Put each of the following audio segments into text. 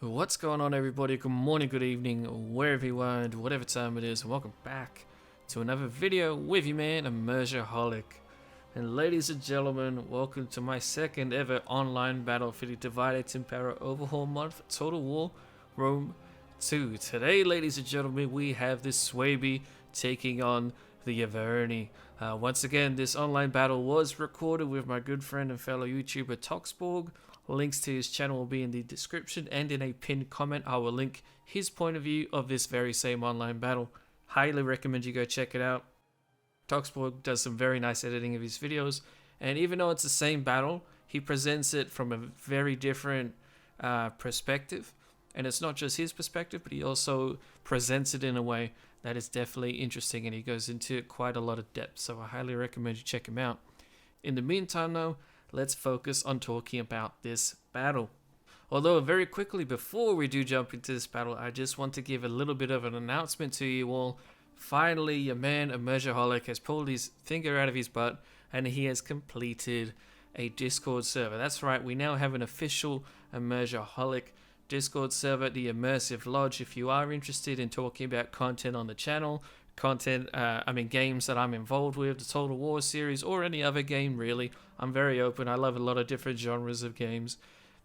What's going on, everybody? Good morning, good evening, wherever you are and whatever time it is, and welcome back to another video with you, man, Immersiaholic. And ladies and gentlemen, welcome to my second ever online battle for the Divided Impera Overhaul Month Total War Rome 2. Today, ladies and gentlemen, we have this Suebi taking on the Arverni. Once again, this online battle was recorded with my good friend and fellow YouTuber Toxborg. Links to his channel will be in the description, and in a pinned comment I will link his point of view of this very same online battle. Highly recommend you go check it out. Toxborg does some very nice editing of his videos, and even though it's the same battle, he presents it from a very different perspective. And it's not just his perspective, but he also presents it in a way that is definitely interesting, and he goes into quite a lot of depth, so I highly recommend you check him out. In the meantime though, let's focus on talking about this battle. Although very quickly before we do jump into this battle, I just want to give a little bit of an announcement to you all. Finally, your man Immersiaholic has pulled his finger out of his butt and he has completed a Discord server. That's right, we now have an official Immersiaholic Discord server, the Immersive Lodge. If you are interested in talking about content on the channel, games that I'm involved with, the Total War series, or any other game really, I'm very open. I love a lot of different genres of games.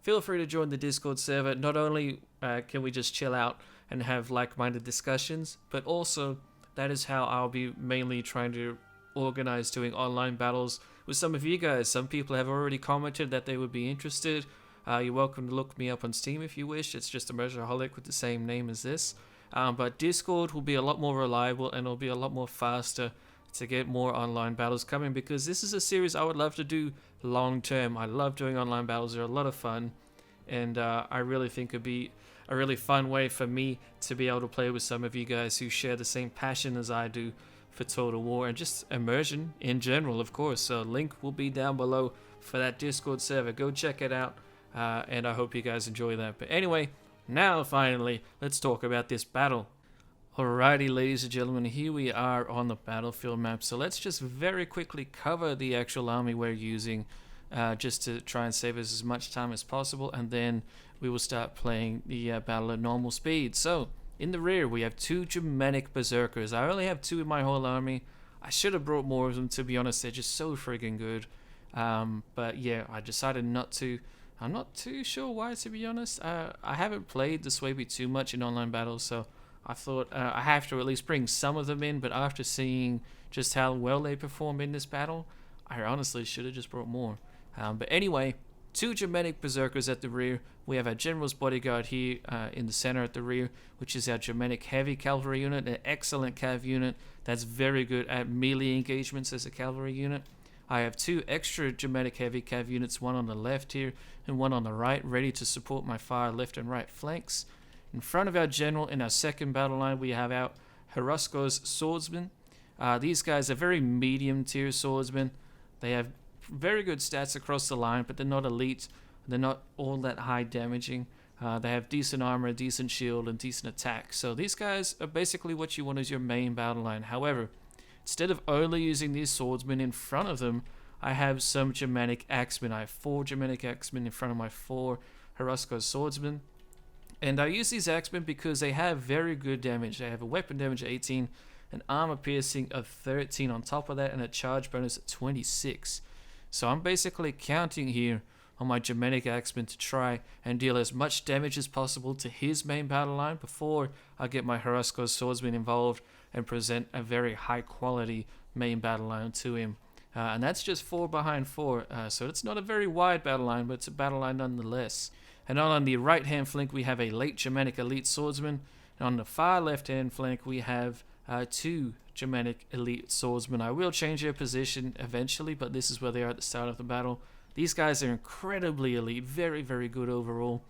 Feel free to join the Discord server. Not only can we just chill out and have like-minded discussions, but also that is how I'll be mainly trying to organize doing online battles with some of you guys. Some people have already commented that they would be interested. You're welcome to look me up on Steam if you wish. It's just Immersiaholic with the same name as this. But Discord will be a lot more reliable, and it'll be a lot more faster to get more online battles coming, because this is a series I would love to do long term. I love doing online battles. They're a lot of fun, and I really think it'd be a really fun way for me to be able to play with some of you guys who share the same passion as I do for Total War and just immersion in general, of course. So link will be down below for that Discord server. Go check it out, and I hope you guys enjoy that. But anyway, now finally, let's talk about this battle. Alrighty, ladies and gentlemen, here we are on the battlefield map. So let's just very quickly cover the actual army we're using, just to try and save us as much time as possible, and then we will start playing the battle at normal speed. So in the rear we have two Germanic berserkers. I only have two in my whole army. I should have brought more of them, to be honest. They're just so friggin' good. But yeah, I decided not to. I'm not too sure why, to be honest. I haven't played the Suebi too much in online battles, so I thought I have to at least bring some of them in, but after seeing just how well they perform in this battle, I honestly should have just brought more. But anyway, two Germanic berserkers at the rear. We have our general's bodyguard here in the center at the rear, which is our Germanic heavy cavalry unit, an excellent cav unit that's very good at melee engagements as a cavalry unit. I have two extra Germanic heavy cav units, one on the left here and one on the right, ready to support my far left and right flanks. In front of our general in our second battle line, we have our Harasko's swordsmen. These guys are very medium tier swordsmen. They have very good stats across the line, but they're not elite. They're not all that high damaging. They have decent armor, decent shield, and decent attack. So these guys are basically what you want as your main battle line. However, instead of only using these swordsmen in front of them, I have some Germanic axemen. I have four Germanic axemen in front of my four Harasko's swordsmen. And I use these axemen because they have very good damage. They have a weapon damage of 18, an armor piercing of 13 on top of that, and a charge bonus of 26. So I'm basically counting here on my Germanic axemen to try and deal as much damage as possible to his main battle line before I get my Harasko's swordsmen involved and present a very high quality main battle line to him. And that's just 4 behind 4, so it's not a very wide battle line, but it's a battle line nonetheless. And on the right hand flank we have a late Germanic elite swordsman, and on the far left hand flank we have two Germanic elite swordsmen. I will change their position eventually, but this is where they are at the start of the battle. These guys are incredibly elite, very, very good overall.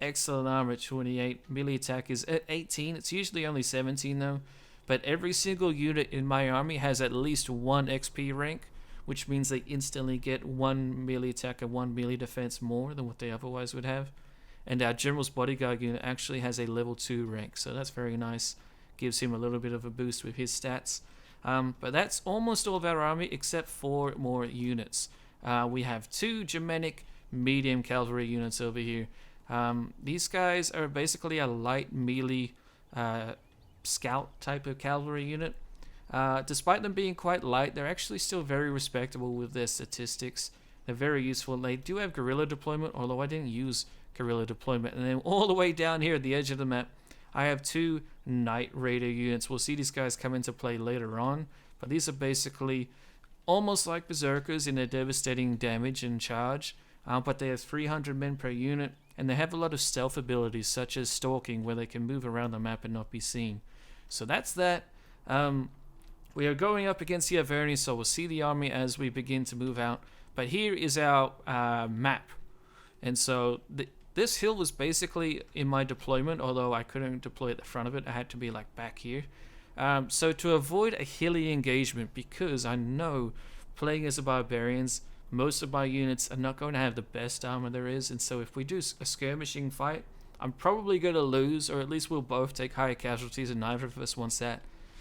Excellent armor at 28, melee attack is at 18, it's usually only 17 though. But every single unit in my army has at least 1 XP rank, which means they instantly get 1 melee attack and 1 melee defense more than what they otherwise would have. And our general's bodyguard unit actually has a level 2 rank, so that's very nice. Gives him a little bit of a boost with his stats. But that's almost all of our army except 4 more units. We have 2 Germanic medium cavalry units over here. These guys are basically a light melee scout type of cavalry unit. Despite them being quite light, they're actually still very respectable with their statistics. They're very useful. They do have guerrilla deployment, although I didn't use guerrilla deployment. And then all the way down here at the edge of the map, I have 2 Night Raider units. We'll see these guys come into play later on, but these are basically almost like berserkers in their devastating damage and charge, but they have 300 men per unit, and they have a lot of stealth abilities such as stalking, where they can move around the map and not be seen. So that's that. We are going up against the Arverni, so we'll see the army as we begin to move out. But here is our map. And so this hill was basically in my deployment, although I couldn't deploy at the front of it. I had to be like back here. So to avoid a hilly engagement, because I know playing as a barbarians, most of my units are not going to have the best armor there is. And so if we do a skirmishing fight, I'm probably going to lose, or at least we'll both take higher casualties, and neither of us wants that.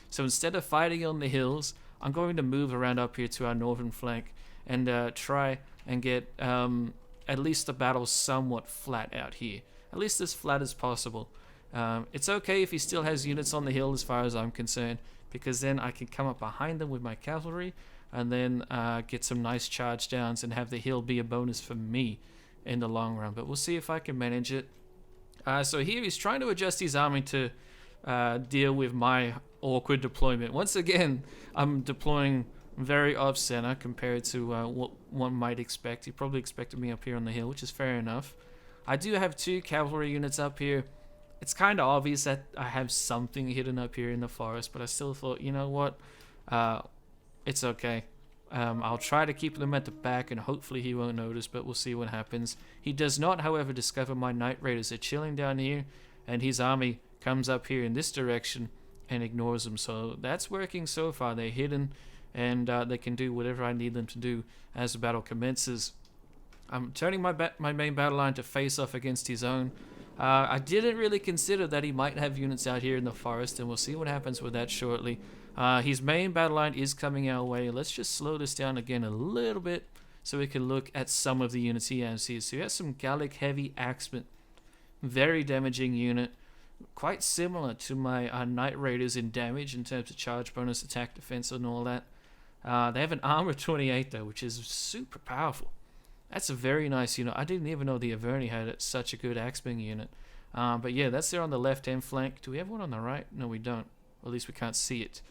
So instead of fighting on the hills, I'm going to move around up here to our northern flank and try and get at least the battle somewhat flat out here. At least as flat as possible. It's okay if he still has units on the hill as far as I'm concerned, because then I can come up behind them with my cavalry and then get some nice charge downs and have the hill be a bonus for me in the long run. But we'll see if I can manage it. So here he's trying to adjust his army to deal with my awkward deployment. Once again, I'm deploying very off-center compared to what one might expect. He probably expected me up here on the hill, which is fair enough. I do have 2 cavalry units up here. It's kind of obvious that I have something hidden up here in the forest, but I still thought, you know what, it's okay. I'll try to keep them at the back, and hopefully he won't notice, but we'll see what happens. He does not, however, discover my Night Raiders. They're chilling down here, and his army comes up here in this direction and ignores them. So that's working so far. They're hidden, and they can do whatever I need them to do as the battle commences. I'm turning my main battle line to face off against his own. I didn't really consider that he might have units out here in the forest, and we'll see what happens with that shortly. His main battle line is coming our way. Let's just slow this down again a little bit so we can look at some of the units he has here. So he has some Gallic Heavy Axemen. Very damaging unit. Quite similar to my Night Raiders in damage in terms of charge bonus, attack, defense, and all that. They have an armor of 28 though, which is super powerful. That's a very nice unit. I didn't even know the Arverni had such a good Axeman unit. But yeah, that's there on the left-hand flank. Do we have one on the right? No, we don't. Or at least we can't see it.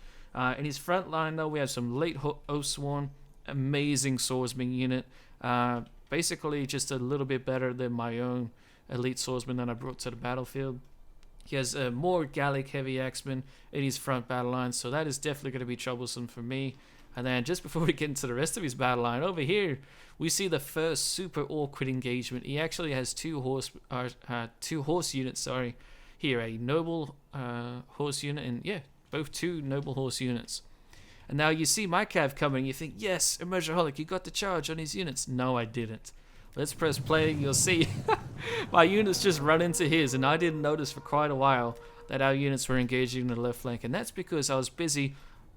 In his front line, though, we have some late Oathsworn. Amazing swordsman unit. Basically, just a little bit better than my own elite swordsman that I brought to the battlefield. He has more Gallic Heavy Axemen in his front battle line, so that is definitely going to be troublesome for me. And then just before we get into the rest of his battle line, over here we see the first super awkward engagement. He actually has two horse units. Sorry, here a noble horse unit, and yeah, both 2 noble horse units. And now you see my cav coming. You think, yes, Immersioholic, you got the charge on his units. No, I didn't. Let's press play. You'll see my units just run into his, and I didn't notice for quite a while that our units were engaging in the left flank, and that's because I was busy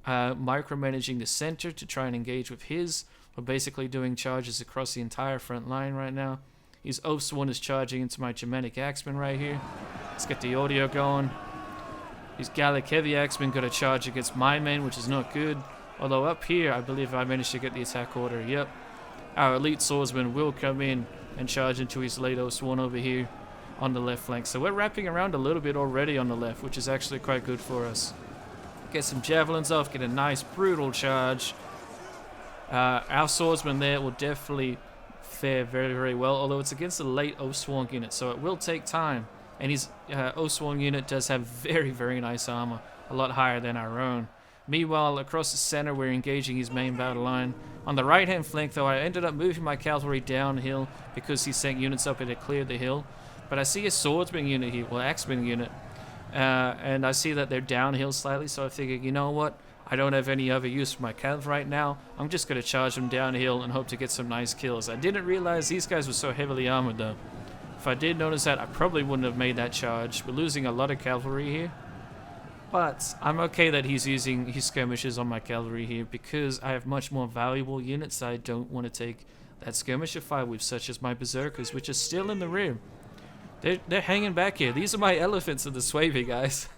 micromanaging the center to try and engage with his. We're basically doing charges across the entire front line right now. His Oathsworn is charging into my Germanic Axeman right here. Let's get the audio going. His Gallic Heavy Axeman got a charge against my men, which is not good. Although up here, I believe I managed to get the attack order. Yep. Our elite swordsman will come in and charge into his late Oathsworn over here on the left flank. So we're wrapping around a little bit already on the left, which is actually quite good for us. Get some javelins off, get a nice brutal charge. Our swordsman there will definitely fare very, very well, although it's against a late Oathsworn unit, so it will take time. And his Oathsworn unit does have very, very nice armor, a lot higher than our own. Meanwhile, across the center, we're engaging his main battle line. On the right-hand flank, though, I ended up moving my cavalry downhill because he sent units up and it cleared the hill. But I see a swordsman unit here, well, axeman unit, and I see that they're downhill slightly, so I figured, you know what? I don't have any other use for my cav right now. I'm just going to charge them downhill and hope to get some nice kills. I didn't realize these guys were so heavily armored, though. If I did notice that, I probably wouldn't have made that charge. We're losing a lot of cavalry here. But I'm okay that he's using his skirmishers on my cavalry here because I have much more valuable units that I don't want to take that skirmisher fight with, such as my berserkers, which are still in the rear. They're hanging back here. These are my elephants of the Suebi, guys.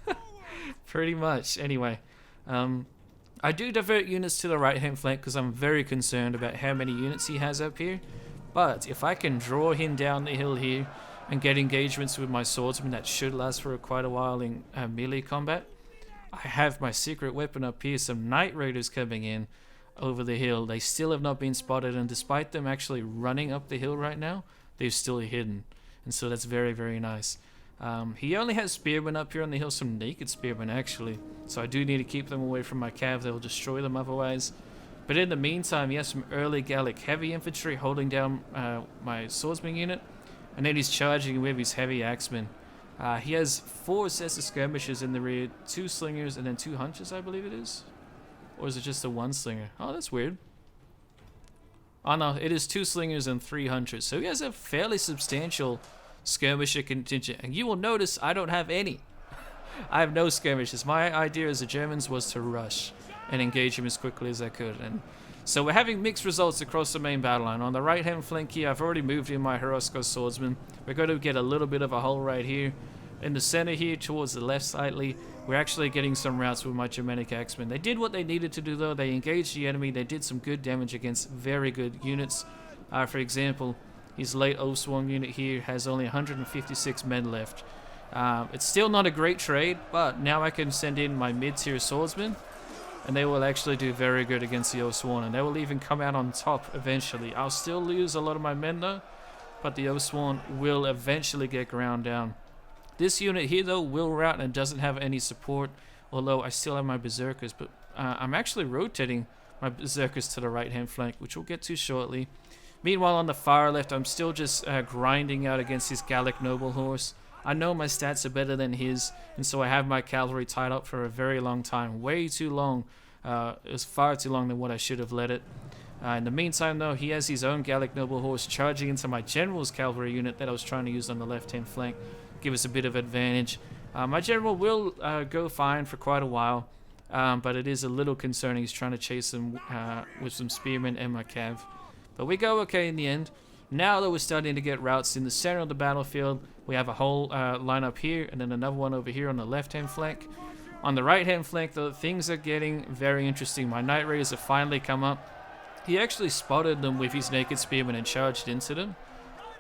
Pretty much. Anyway, I do divert units to the right-hand flank because I'm very concerned about how many units he has up here. But if I can draw him down the hill here and get engagements with my swordsman, that should last for quite a while in melee combat. I have my secret weapon up here, some Night Raiders coming in over the hill. They still have not been spotted, and despite them actually running up the hill right now, they're still hidden. And so that's very, very nice. He only has spearmen up here on the hill, some naked spearmen actually. So I do need to keep them away from my cav, they'll destroy them otherwise. But in the meantime, he has some early Gallic heavy infantry holding down my swordsman unit. And then he's charging with his heavy axemen. He has 4 sets of skirmishers in the rear, 2 slingers and then 2 hunchers, I believe it is. Or is it just the 1 slinger? Oh, that's weird. Oh no, it is 2 slingers and 3 hunchers. So he has a fairly substantial skirmisher contingent. And you will notice I don't have any. I have no skirmishers. My idea as the Germans was to rush and engage him as quickly as I could. And so we're having mixed results across the main battle line. On the right hand flank here, I've already moved in my Horosko swordsman. We're going to get a little bit of a hole right here. In the center here, towards the left slightly, we're actually getting some routes with my Germanic axemen. They did what they needed to do though. They engaged the enemy. They did some good damage against very good units. For example, his late Oathsworn unit here has only 156 men left. It's still not a great trade, but now I can send in my mid-tier swordsmen, and they will actually do very good against the Oathsworn, and they will even come out on top eventually. I'll still lose a lot of my men though, but the Oathsworn will eventually get ground down. This unit here though will rout and doesn't have any support, although I still have my berserkers, but I'm actually rotating my berserkers to the right hand flank, which we'll get to shortly. Meanwhile on the far left, I'm still just grinding out against his Gallic noble horse. I know my stats are better than his, and so I have my cavalry tied up for a very long time, way too long. It was far too long than what I should have let it. In the meantime though, he has his own Gallic noble horse charging into my general's cavalry unit that I was trying to use on the left hand flank. Give us a bit of advantage. My general will go fine for quite a while, but it is a little concerning. He's trying to chase him with some spearmen and my cav. But we go okay in the end. Now that we're starting to get routes in the center of the battlefield, we have a whole line up here and then another one over here on the left hand flank. On the right hand flank though, things are getting very interesting. My Night Raiders have finally come up. He actually spotted them with his naked spearmen and charged into them.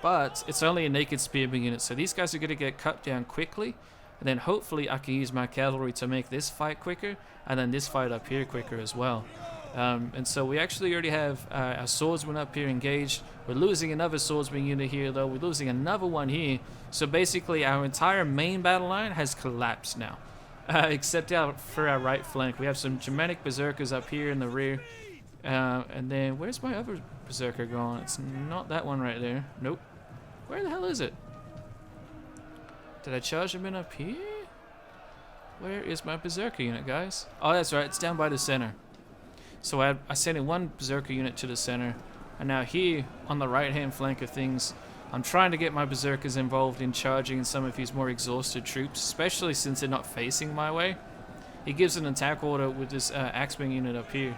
But it's only a naked spearman unit, so these guys are going to get cut down quickly, and then hopefully I can use my cavalry to make this fight quicker, and then this fight up here quicker as well. And so we actually already have our swordsman up here engaged. We're losing another swordsman unit here though, we're losing another one here, so basically our entire main battle line has collapsed now. Except out for our right flank. We have some Germanic berserkers up here in the rear. And then, where's my other berserker gone? It's not that one right there. Nope. Where the hell is it? Did I charge him in up here? Where is my berserker unit, guys? Oh, that's right. It's down by the center. So I sent in one berserker unit to the center. And now here, on the right-hand flank of things, I'm trying to get my berserkers involved in charging some of his more exhausted troops, especially since they're not facing my way. He gives an attack order with this axeman unit up here.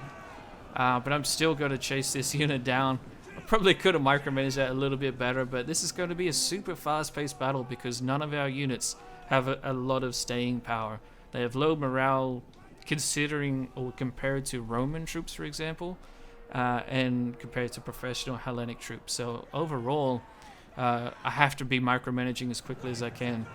But I'm still going to chase this unit down. I probably could have micromanaged that a little bit better, but this is going to be a super fast-paced battle because none of our units have a lot of staying power. They have low morale considering or compared to Roman troops, for example, and compared to professional Hellenic troops. So overall, I have to be micromanaging as quickly as I can.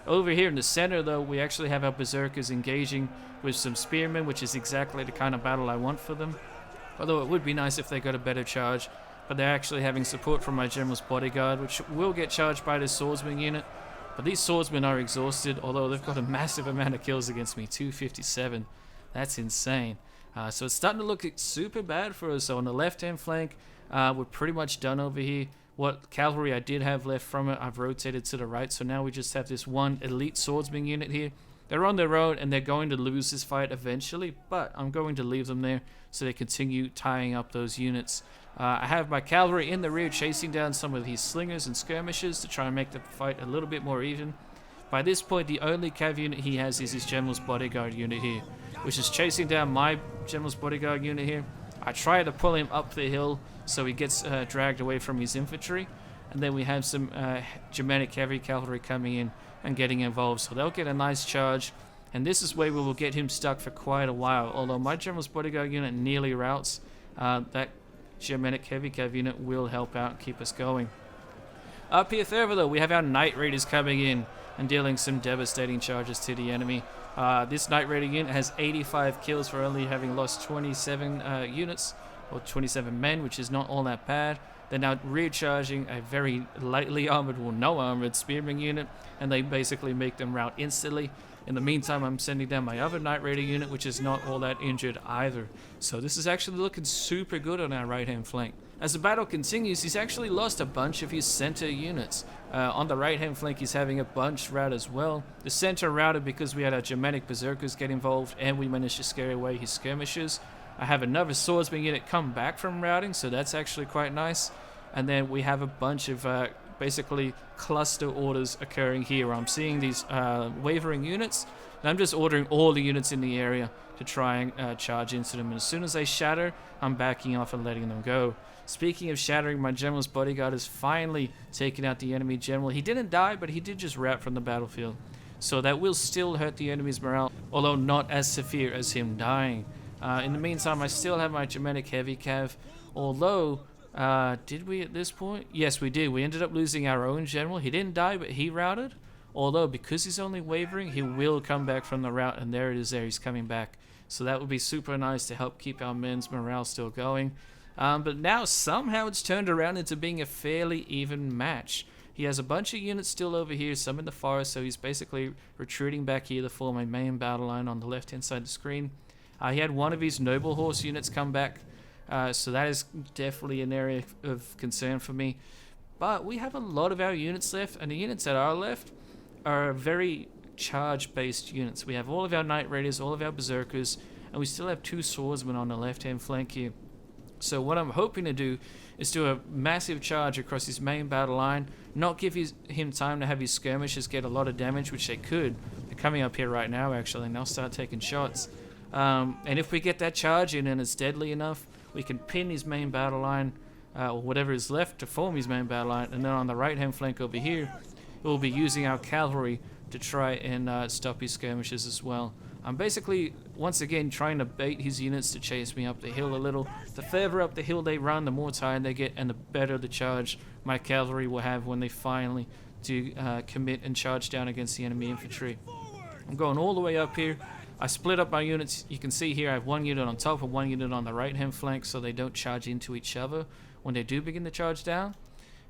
Over here in the center, though, we actually have our berserkers engaging with some spearmen, which is exactly the kind of battle I want for them. Although it would be nice if they got a better charge, but they're actually having support from my general's bodyguard, which will get charged by this swordsman unit. But these swordsmen are exhausted, although they've got a massive amount of kills against me, 257. That's insane. So it's starting to look super bad for us. So on the left-hand flank, we're pretty much done over here. What cavalry I did have left from it, I've rotated to the right. So now we just have this one elite swordsman unit here. They're on their own, and they're going to lose this fight eventually, but I'm going to leave them there so they continue tying up those units. I have my cavalry in the rear chasing down some of these slingers and skirmishers to try and make the fight a little bit more even. By this point, the only cav unit he has is his general's bodyguard unit here, which is chasing down my general's bodyguard unit here. I try to pull him up the hill so he gets dragged away from his infantry, and then we have some Germanic heavy cavalry coming in and getting involved. So they'll get a nice charge, and this is where we will get him stuck for quite a while. Although my general's bodyguard unit nearly routs, that Germanic heavy cav unit will help out and keep us going. Up here further though, we have our Night Raiders coming in and dealing some devastating charges to the enemy. This Night Raider unit has 85 kills for only having lost 27 units, or 27 men, which is not all that bad. They're now recharging a very lightly armored, well, no armored spearman unit, and they basically make them rout instantly. In the meantime, I'm sending down my other Night Raider unit, which is not all that injured either. So this is actually looking super good on our right-hand flank. As the battle continues, he's actually lost a bunch of his center units. On the right-hand flank, he's having a bunch rout as well. The center routed because we had our Germanic berserkers get involved, and we managed to scare away his skirmishers. I have another swordsman unit come back from routing, so that's actually quite nice. And then we have a bunch of basically cluster orders occurring here. I'm seeing these wavering units, and I'm just ordering all the units in the area to try and charge into them. And as soon as they shatter, I'm backing off and letting them go. Speaking of shattering, my general's bodyguard has finally taken out the enemy general. He didn't die, but he did just rout from the battlefield. So that will still hurt the enemy's morale, although not as severe as him dying. In the meantime, I still have my Germanic heavy cav, although, did we at this point? Yes, we did. We ended up losing our own general. He didn't die, but he routed. Although, because he's only wavering, he will come back from the rout, and there it is there. He's coming back. So that would be super nice to help keep our men's morale still going. But now, somehow, it's turned around into being a fairly even match. He has a bunch of units still over here, some in the forest, so he's basically retreating back here to form a main battle line on the left-hand side of the screen. He had one of his noble horse units come back, so that is definitely an area of concern for me. But we have a lot of our units left, and the units that are left are very charge-based units. We have all of our Night Raiders, all of our Berserkers, and we still have 2 swordsmen on the left-hand flank here. So what I'm hoping to do is do a massive charge across his main battle line, not give him time to have his skirmishers get a lot of damage, which they could. They're coming up here right now, actually, and they'll start taking shots. And if we get that charge in and it's deadly enough, we can pin his main battle line, or whatever is left to form his main battle line, and then on the right-hand flank over here, we'll be using our cavalry to try and stop his skirmishes as well. I'm basically, once again, trying to bait his units to chase me up the hill a little. The further up the hill they run, the more tired they get, and the better the charge my cavalry will have when they finally do commit and charge down against the enemy infantry. I'm going all the way up here. I split up my units. You can see here I have one unit on top and one unit on the right-hand flank, so they don't charge into each other when they do begin to charge down.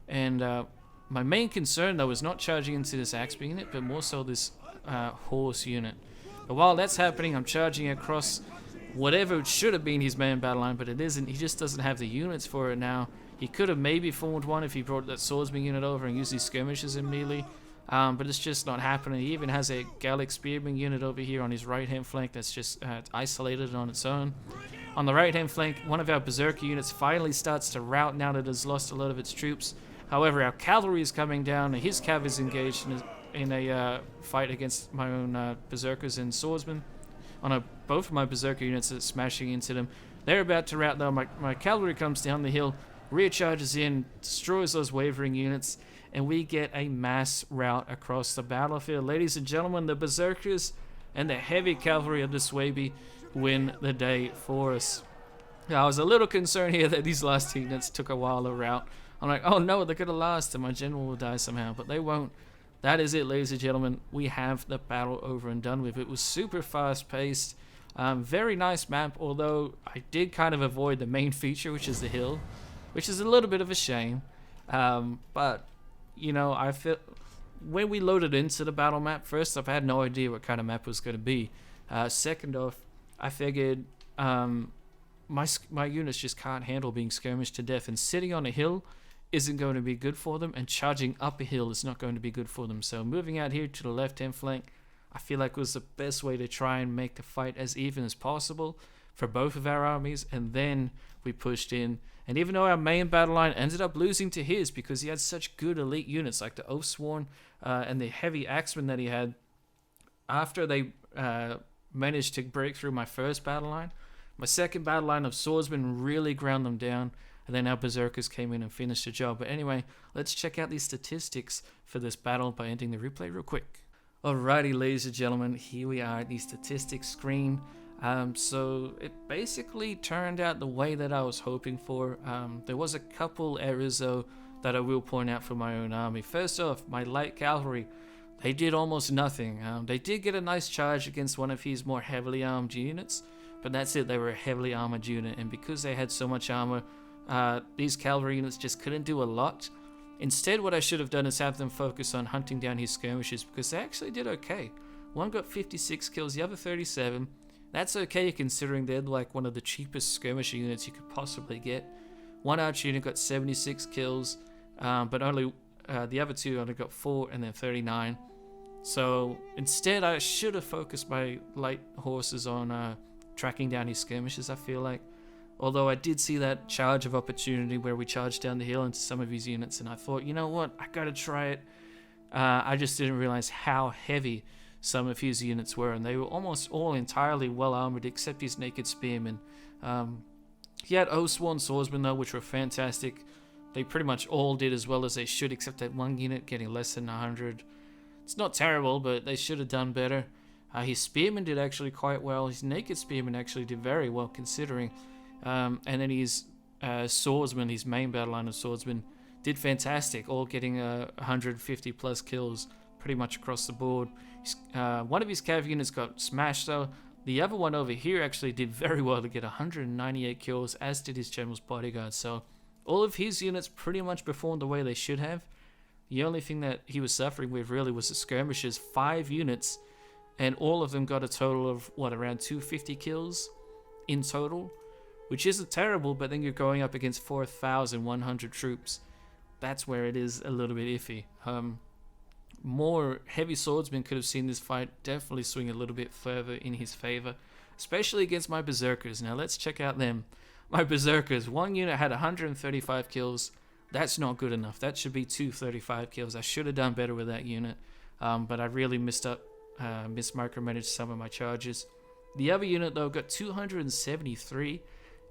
And my main concern, though, is not charging into this axe unit, but more so this horse unit. But while that's happening, I'm charging across whatever should have been his main battle line, but it isn't. He just doesn't have the units for it now. He could have maybe formed one if he brought that swordsman unit over and used these skirmishes in melee. But it's just not happening. He even has a Gallic spearman unit over here on his right-hand flank that's just isolated on its own. On the right-hand flank, one of our berserker units finally starts to rout now that it has lost a lot of its troops. However, our cavalry is coming down, and his cav is engaged in a fight against my own berserkers and swordsmen. Both of my berserker units are smashing into them. They're about to rout though. My cavalry comes down the hill, rear charges in, destroys those wavering units, and we get a mass rout across the battlefield. Ladies and gentlemen, the berserkers and the heavy cavalry of the Suebi win the day for us. Now, I was a little concerned here that these last units took a while to rout. I'm like, oh no, they're gonna last and my general will die somehow, but they won't. That is it, ladies and gentlemen. We have the battle over and done with. It was super fast paced. Very nice map, although I did kind of avoid the main feature, which is the hill, which is a little bit of a shame. But you know, I feel when we loaded into the battle map, first off, I had no idea what kind of map it was going to be. Second off, I figured my units just can't handle being skirmished to death, and sitting on a hill isn't going to be good for them, and charging up a hill is not going to be good for them. So moving out here to the left-hand flank, I feel like was the best way to try and make the fight as even as possible for both of our armies, and then we pushed in. And even though our main battle line ended up losing to his because he had such good elite units like the Oathsworn and the heavy axemen that he had, after they managed to break through my first battle line, my second battle line of swordsmen really ground them down. and then our berserkers came in and finished the job. But anyway, let's check out these statistics for this battle by ending the replay real quick. Alrighty, ladies and gentlemen, here we are at the statistics screen. So it basically turned out the way that I was hoping for. There was a couple errors though that I will point out for my own army. First off, my light cavalry, they did almost nothing. They did get a nice charge against one of his more heavily armed units, but that's it. They were a heavily armored unit, and because they had so much armor, these cavalry units just couldn't do a lot. Instead, what I should have done is have them focus on hunting down his skirmishers, because they actually did okay. One got 56 kills, the other 37. That's okay considering they're like one of the cheapest skirmisher units you could possibly get. One archer unit got 76 kills, but only the other two only got 4 and then 39. So instead, I should have focused my light horses on tracking down his skirmishers, I feel like. Although I did see that charge of opportunity where we charged down the hill into some of his units, and I thought, you know what, I gotta try it. I just didn't realize how heavy some of his units were, and they were almost all entirely well armored except his naked spearmen. He had Oathsworn swordsmen though, which were fantastic. They pretty much all did as well as they should, except that one unit getting less than 100. It's not terrible, but they should have done better. His spearmen did actually quite well. His naked spearmen actually did very well considering. And then his swordsman, his main battle line of swordsmen, did fantastic, all getting 150 plus kills pretty much across the board. One of his cav units got smashed though. The other one over here actually did very well to get 198 kills, as did his general's bodyguard. So all of his units pretty much performed the way they should have. The only thing that he was suffering with really was the skirmishers, 5 units, and all of them got a total of, what, around 250 kills in total? Which isn't terrible, but then you're going up against 4,100 troops. That's where it is a little bit iffy. More heavy swordsmen could have seen this fight definitely swing a little bit further in his favor, especially against my berserkers. Now let's check out them. My berserkers, one unit had 135 kills. That's not good enough. That should be 235 kills. I should have done better with that unit, but I really micromanaged some of my charges. The other unit though got 273.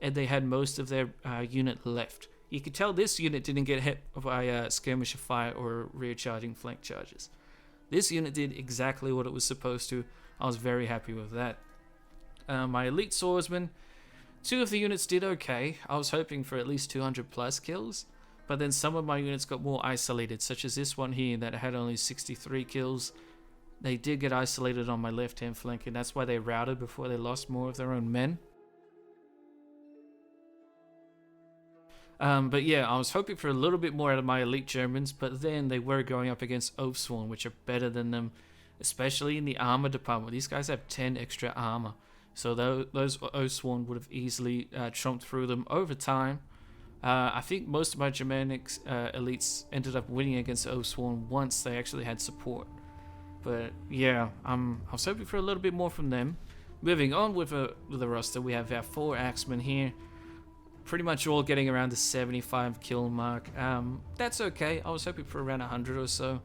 And they had most of their unit left. You could tell this unit didn't get hit by skirmisher fire or rear charging flank charges. This unit did exactly what it was supposed to. I was very happy with that. My elite swordsmen, 2 of the units did okay. I was hoping for at least 200 plus kills, but then some of my units got more isolated, such as this one here that had only 63 kills. They did get isolated on my left hand flank, and that's why they routed before they lost more of their own men. But yeah, I was hoping for a little bit more out of my elite Germans, but then they were going up against Oathsworn, which are better than them, especially in the armor department. These guys have 10 extra armor, so those Oathsworn would have easily chomped through them over time. I think most of my Germanic elites ended up winning against Oathsworn once they actually had support. But yeah, I was hoping for a little bit more from them. Moving on with the roster, we have our 4 axemen here. Pretty much all getting around the 75 kill mark. That's okay. I was hoping for around 100 or so.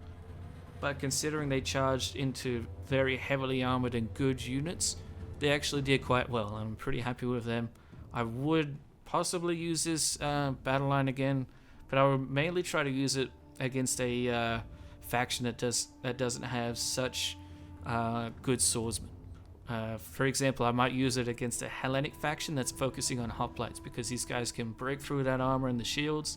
But considering they charged into very heavily armored and good units, they actually did quite well. I'm pretty happy with them. I would possibly use this battle line again, but I would mainly try to use it against a faction that doesn't have such good swordsmen. For example, I might use it against a Hellenic faction that's focusing on hoplites, because these guys can break through that armor and the shields,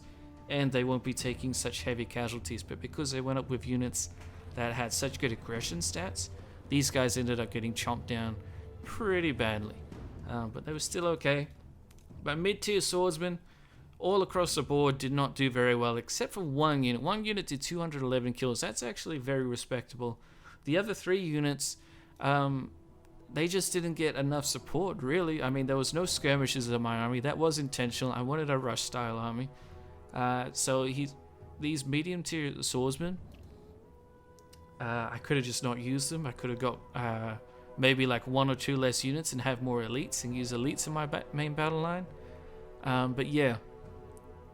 and they won't be taking such heavy casualties. But because they went up with units that had such good aggression stats, these guys ended up getting chomped down pretty badly. But they were still okay. But mid-tier swordsmen, all across the board, did not do very well, except for one unit. One unit did 211 kills. That's actually very respectable. The other 3 units, they just didn't get enough support, really. I mean, there was no skirmishes in my army. That was intentional. I wanted a rush-style army. So these medium-tier swordsmen, I could have just not used them. I could have got maybe like 1 or 2 less units and have more elites and use elites in my main battle line. But yeah,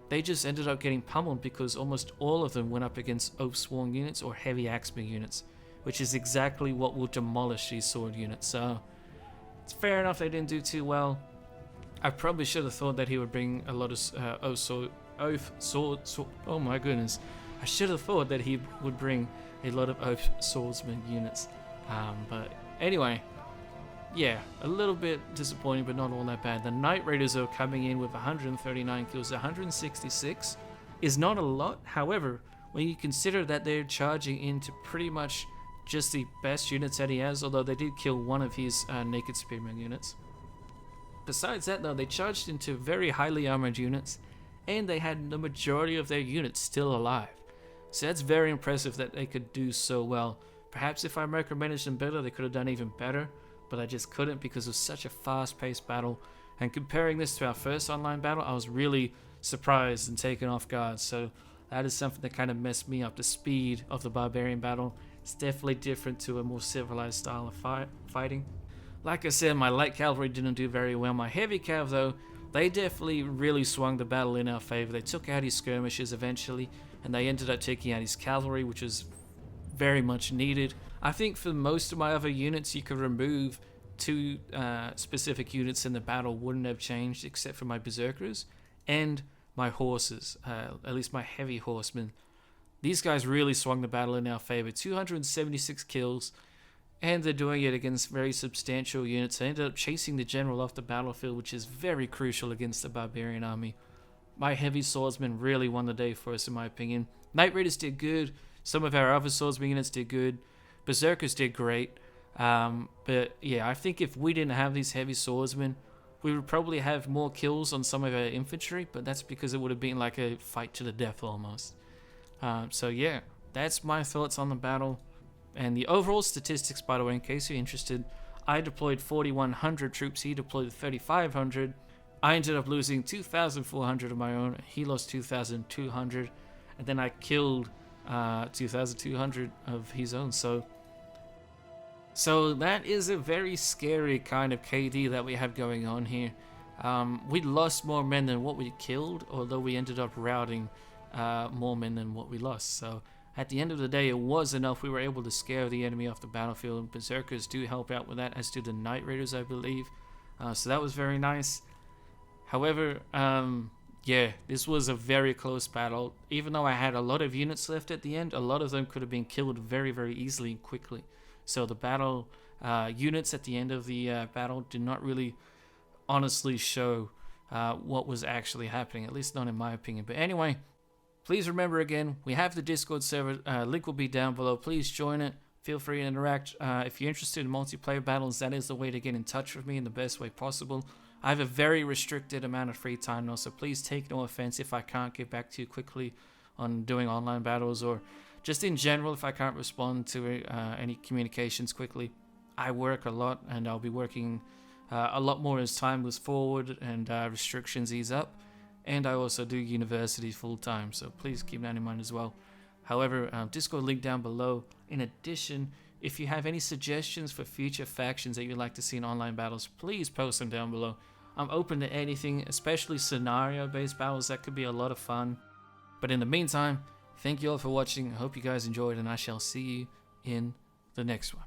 they just ended up getting pummeled because almost all of them went up against Oathsworn units or heavy axeman units, which is exactly what will demolish these sword units. So it's fair enough they didn't do too well. I probably should have thought that he would bring a lot of oh my goodness. I should have thought that he would bring a lot of Oath Swordsman units. But anyway, yeah, a little bit disappointing, but not all that bad. The Knight Raiders are coming in with 139 kills. 166 is not a lot. However, when you consider that they're charging into pretty much just the best units that he has, although they did kill one of his Naked Spearman units. Besides that though, they charged into very highly armored units, and they had the majority of their units still alive. So that's very impressive that they could do so well. Perhaps if I micromanaged them better, they could have done even better, but I just couldn't because it was such a fast-paced battle. And comparing this to our first online battle, I was really surprised and taken off guard. So that is something that kind of messed me up. The speed of the barbarian battle, it's definitely different to a more civilized style of fighting. Like I said, my light cavalry didn't do very well. My heavy cav though, they definitely really swung the battle in our favor. They took out his skirmishers eventually, and they ended up taking out his cavalry, which was very much needed. I think for most of my other units, you could remove two specific units in the battle, wouldn't have changed, except for my berserkers and my horses, at least my heavy horsemen. These guys really swung the battle in our favor. 276 kills, and they're doing it against very substantial units. They ended up chasing the general off the battlefield, which is very crucial against the barbarian army. My heavy swordsmen really won the day for us, in my opinion. Knight Raiders did good. Some of our other swordsman units did good. Berserkers did great. But yeah, I think if we didn't have these heavy swordsmen, we would probably have more kills on some of our infantry, but that's because it would have been like a fight to the death almost. So yeah, that's my thoughts on the battle. And the overall statistics, by the way, in case you're interested, I deployed 4,100 troops, he deployed 3,500. I ended up losing 2,400 of my own, he lost 2,200, and then I killed 2,200 of his own. So that is a very scary kind of KD that we have going on here. We lost more men than what we killed, although we ended up routing more men than what we lost. So at the end of the day, it was enough. We were able to scare the enemy off the battlefield. Berserkers do help out with that, as do the Knight Raiders, I believe. So that was very nice. However, yeah, this was a very close battle. Even though I had a lot of units left at the end, a lot of them could have been killed very, very easily and quickly. So the battle units at the end of the battle did not really honestly show what was actually happening, at least not in my opinion. But anyway, please remember again, we have the Discord server. Link will be down below. Please join it. Feel free to interact. If you're interested in multiplayer battles, that is the way to get in touch with me in the best way possible. I have a very restricted amount of free time now, so please take no offense if I can't get back to you quickly on doing online battles, or just in general if I can't respond to any communications quickly. I work a lot, and I'll be working a lot more as time moves forward and restrictions ease up. And I also do university full time, so please keep that in mind as well. However, Discord link down below. In addition, if you have any suggestions for future factions that you'd like to see in online battles, please post them down below. I'm open to anything, especially scenario-based battles. That could be a lot of fun. But in the meantime, thank you all for watching. I hope you guys enjoyed, and I shall see you in the next one.